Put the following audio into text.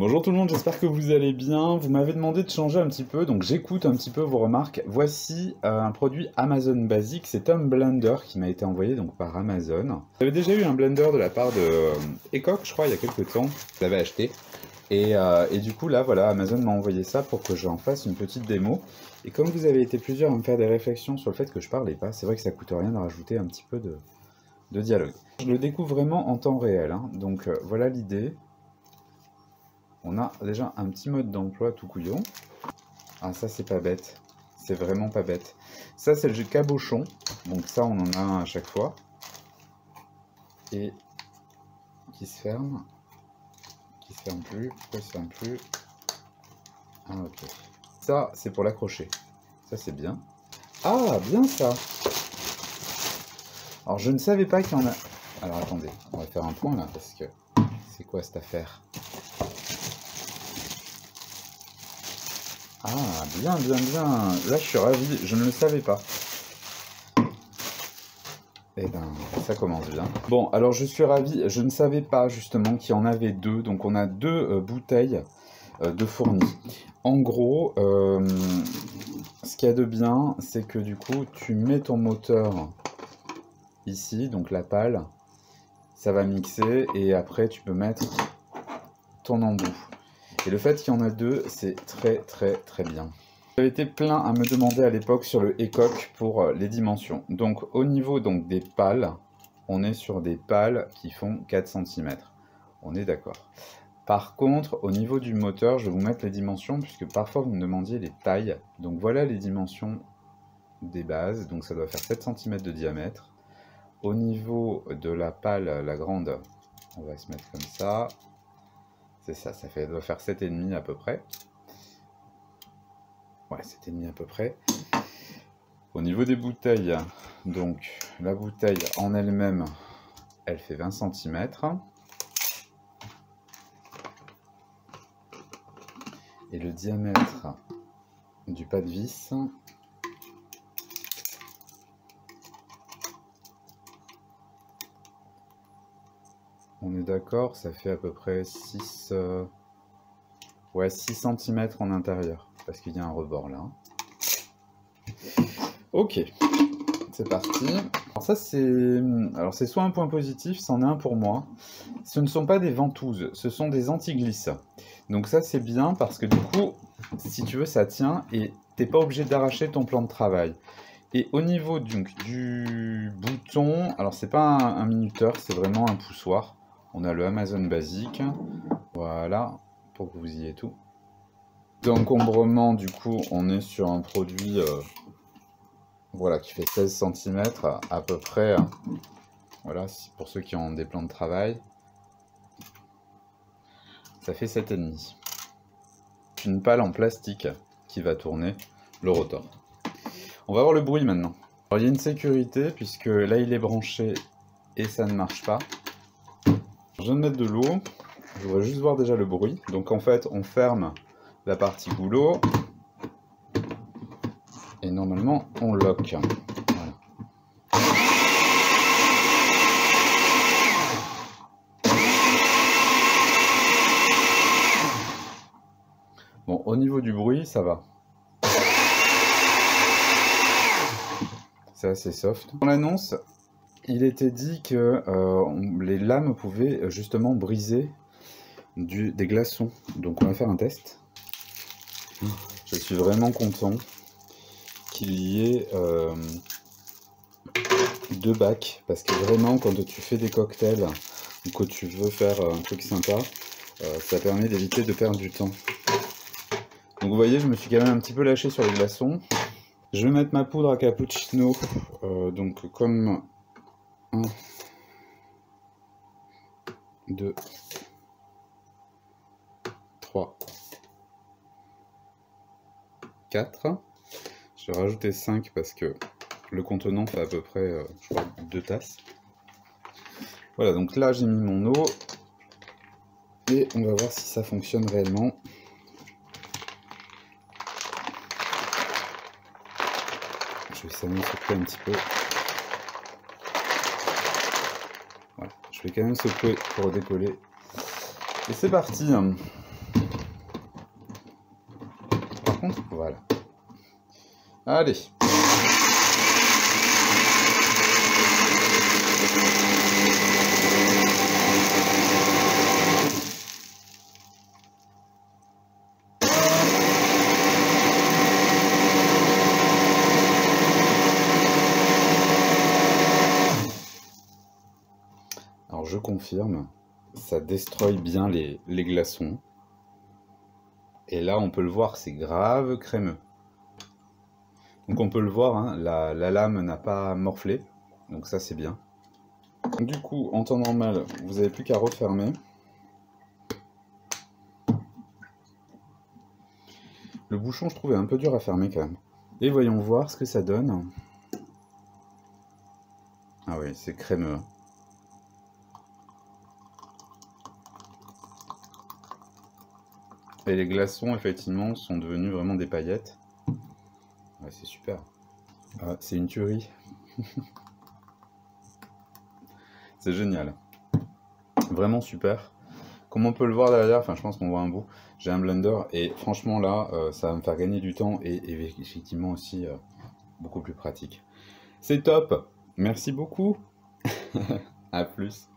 Bonjour tout le monde, j'espère que vous allez bien. Vous m'avez demandé de changer un petit peu, donc j'écoute un petit peu vos remarques. Voici un produit Amazon basique, c'est un blender qui m'a été envoyé donc par Amazon. J'avais déjà eu un blender de la part de Ecoq, je crois, il y a quelques temps. Je l'avais acheté. Et du coup là, voilà, Amazon m'a envoyé ça pour que j'en fasse une petite démo. Et comme vous avez été plusieurs à me faire des réflexions sur le fait que je parlais pas, c'est vrai que ça coûte rien de rajouter un petit peu de dialogue. Je le découvre vraiment en temps réel, hein. Donc voilà l'idée. On a déjà un petit mode d'emploi tout couillon. Ah, ça c'est pas bête, c'est vraiment pas bête. Ça c'est le cabochon, donc ça on en a un à chaque fois. Et qui se ferme plus, pourquoi il se ferme plus? Ah ok. Ça c'est pour l'accrocher, ça c'est bien. Ah bien ça. Alors je ne savais pas qu'il y en a... Alors attendez, on va faire un point là, parce que c'est quoi cette affaire? Ah, bien, bien, bien. Là, je suis ravi. Je ne le savais pas. Eh ben, ça commence bien. Bon, alors je suis ravi. Je ne savais pas justement qu'il y en avait deux. Donc, on a deux bouteilles de fournis. En gros, ce qu'il y a de bien, c'est que du coup, tu mets ton moteur ici, donc la pale. Ça va mixer et après, tu peux mettre ton embout. Et le fait qu'il y en a deux, c'est très, très, très bien. J'avais été plein à me demander à l'époque sur le Ecoq pour les dimensions. Donc au niveau donc, des pales, on est sur des pales qui font 4 cm. On est d'accord. Par contre, au niveau du moteur, je vais vous mettre les dimensions, puisque parfois vous me demandiez les tailles. Donc voilà les dimensions des bases. Donc ça doit faire 7 cm de diamètre. Au niveau de la pale, la grande, on va se mettre comme ça. C'est ça, ça doit faire 7,5 à peu près. Ouais, 7,5 à peu près. Au niveau des bouteilles, donc la bouteille en elle-même, elle fait 20 cm. Et le diamètre du pas de vis, on est d'accord, ça fait à peu près 6 cm en intérieur, parce qu'il y a un rebord là. Ok, c'est parti. Alors ça c'est soit un point positif, c'en est un pour moi. Ce ne sont pas des ventouses, ce sont des anti-glisses. Donc ça c'est bien parce que du coup, si tu veux, ça tient et t'es pas obligé d'arracher ton plan de travail. Et au niveau du bouton, alors c'est pas un minuteur, c'est vraiment un poussoir. On a le Amazon basique, voilà, pour que vous ayez tout. D'encombrement, du coup, on est sur un produit voilà, qui fait 16 cm à peu près. Voilà, pour ceux qui ont des plans de travail. Ça fait 7,5. Une pale en plastique qui va tourner le rotor. On va voir le bruit maintenant. Alors, il y a une sécurité puisque là il est branché et ça ne marche pas. Je viens de mettre de l'eau. Je voudrais juste voir déjà le bruit. Donc en fait on ferme la partie goulot et normalement on lock. Voilà. Bon, au niveau du bruit, ça va. C'est assez soft. Dans l'annonce, il était dit que les lames pouvaient justement briser des glaçons. Donc on va faire un test. Je suis vraiment content qu'il y ait deux bacs. Parce que vraiment, quand tu fais des cocktails ou que tu veux faire un truc sympa, ça permet d'éviter de perdre du temps. Donc vous voyez, je me suis quand même un petit peu lâché sur les glaçons. Je vais mettre ma poudre à cappuccino, donc comme 1, 2, 3, 4. Je vais rajouter 5 parce que le contenant fait à peu près, je crois, 2 tasses. Voilà, donc là j'ai mis mon eau et on va voir si ça fonctionne réellement. Je vais secouer un petit peu. Voilà, je vais quand même secouer pour décoller. Et c'est parti. contre? Voilà. Allez. Alors je confirme, ça destroy bien les glaçons. Et là on peut le voir, c'est grave crémeux. Donc on peut le voir, hein, la lame n'a pas morflé, donc ça c'est bien. Du coup, en temps normal, vous n'avez plus qu'à refermer. Le bouchon, je trouvais un peu dur à fermer quand même. Et voyons voir ce que ça donne. Ah oui, c'est crémeux. Et les glaçons, effectivement, sont devenus vraiment des paillettes. Ouais, c'est super. Ah, c'est une tuerie. C'est génial. Vraiment super. Comme on peut le voir derrière, enfin je pense qu'on voit un bout, j'ai un blender et franchement là, ça va me faire gagner du temps et effectivement aussi beaucoup plus pratique. C'est top. Merci beaucoup. À plus.